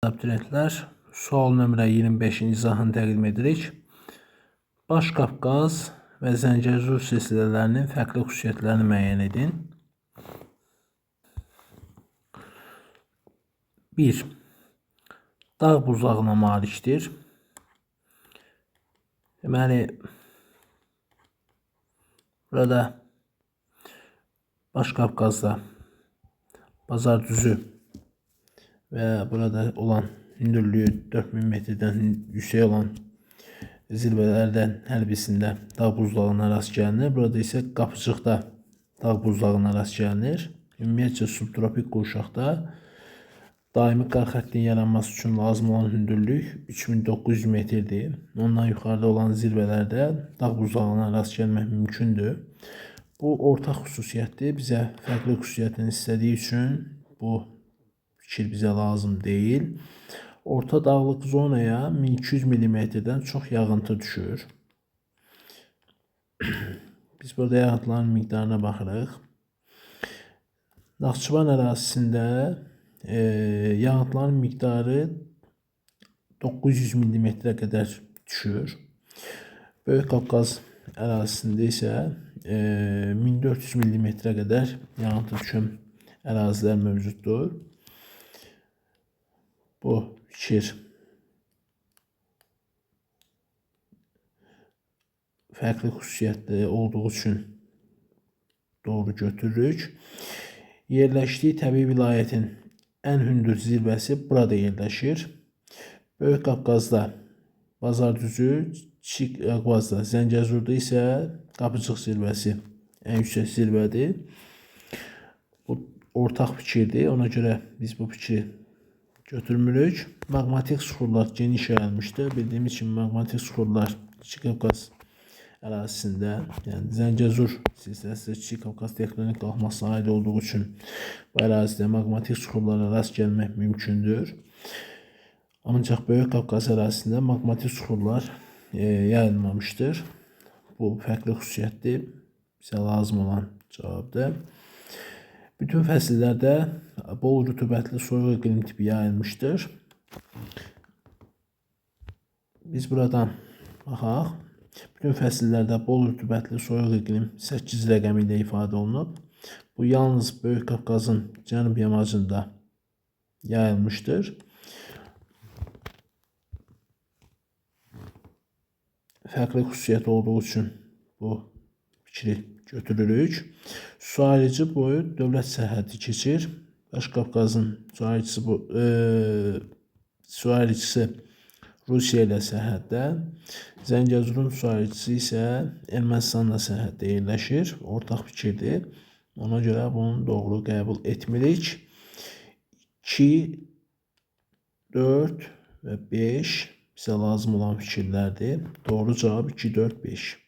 Abituriyentlər, sual nömrə 25-ci izahını təqdim edirik. Baş Qafqaz və Zəngəzur silsilələrinin fərqli xüsusiyyətlərini müəyyən edin. 1. Dağ buzağına malikdir. Deməli, burada Baş Qafqazda Bazardüzü və burada olan hündürlüyü 4000 metrdən yüksək olan zirvələrdən hər birisində dağ buzlağına rast gəlinir. Burada isə Qapıcıqda dağ buzlağına rast gəlinir. Ümumiyyətcə subtropik qurşaqda daimi qar xəttinin yaranması üçün lazım olan hündürlük 3900 metrdir. Ondan yuxarıda olan zirvələrdə dağ buzlağına rast gəlmək mümkündür. Bu ortaq xüsusiyyətdir. Bizə fərqli xüsusiyyətini istədiyi üçün bu fikir bizə lazım deyil. Orta dağlıq zonaya 1200 mm-dən çox yağıntı düşür. Biz burada yağıntıların miqdarına baxırıq. Naxçıvan ərazisində yağıntıların miqdarı 900 mm-ə qədər düşür. Böyük Qafqaz ərazisində isə 1400 mm-ə qədər yağıntı düşən ərazilər mövcuddur. Bu fikir fərqli xüsusiyyətli olduğu üçün doğru götürürük. Yerləşdiyi təbii vilayətin ən hündür zirvəsi burada yerləşir. Böyük Qafqazda Bazardüzü, Kiçik Qafqazda, Zəngəzurda isə Qapıcıq zirvəsi ən yüksək zirvədir. Bu ortaq fikirdir. Ona görə biz bu fikri götürmürük. Maqmatik suxurlar geniş yayılmışdır. Bildiyimiz kimi maqmatik suxurlar Kiçik Qafqaz ərazisində, yəni Zəngəzur silsiləsi Kiçik Qafqaz tektonik qalxmasına aid olduğu üçün bu ərazidə maqmatik suxurlara rast gəlmək mümkündür. Ancaq Böyük Qafqaz ərazisində maqmatik suxurlar yayılmamışdır. Bu fərqli xüsusiyyətdir. Bizə lazım olan cavabdır. Bütün fəsillərdə bol rütubətli soyuq iqlim tipi yayılmışdır. Biz buradan baxaq. Bütün fəsillərdə bol rütubətli soyuq iqlim 8 rəqəmi ilə ifadə olunub. Bu yalnız Böyük Qafqazın cənub yamacında yayılmışdır. Fərqli xüsusiyyət olduğu üçün bu fikri götürürük. Su ayrıcı boyu dövlət sərhədi keçir. Baş Qafqazın su ayrıcısı Rusiya ilə sərhəddə. Zəngəzurun su ayrıcısı isə Ermənistanla sərhəddə yerləşir. Ortaq fikirdir. Ona görə bunu doğru qəbul etmirik. 2, 4 və 5 bizə lazım olan fikirlərdir. Doğru cavab 2, 4, 5.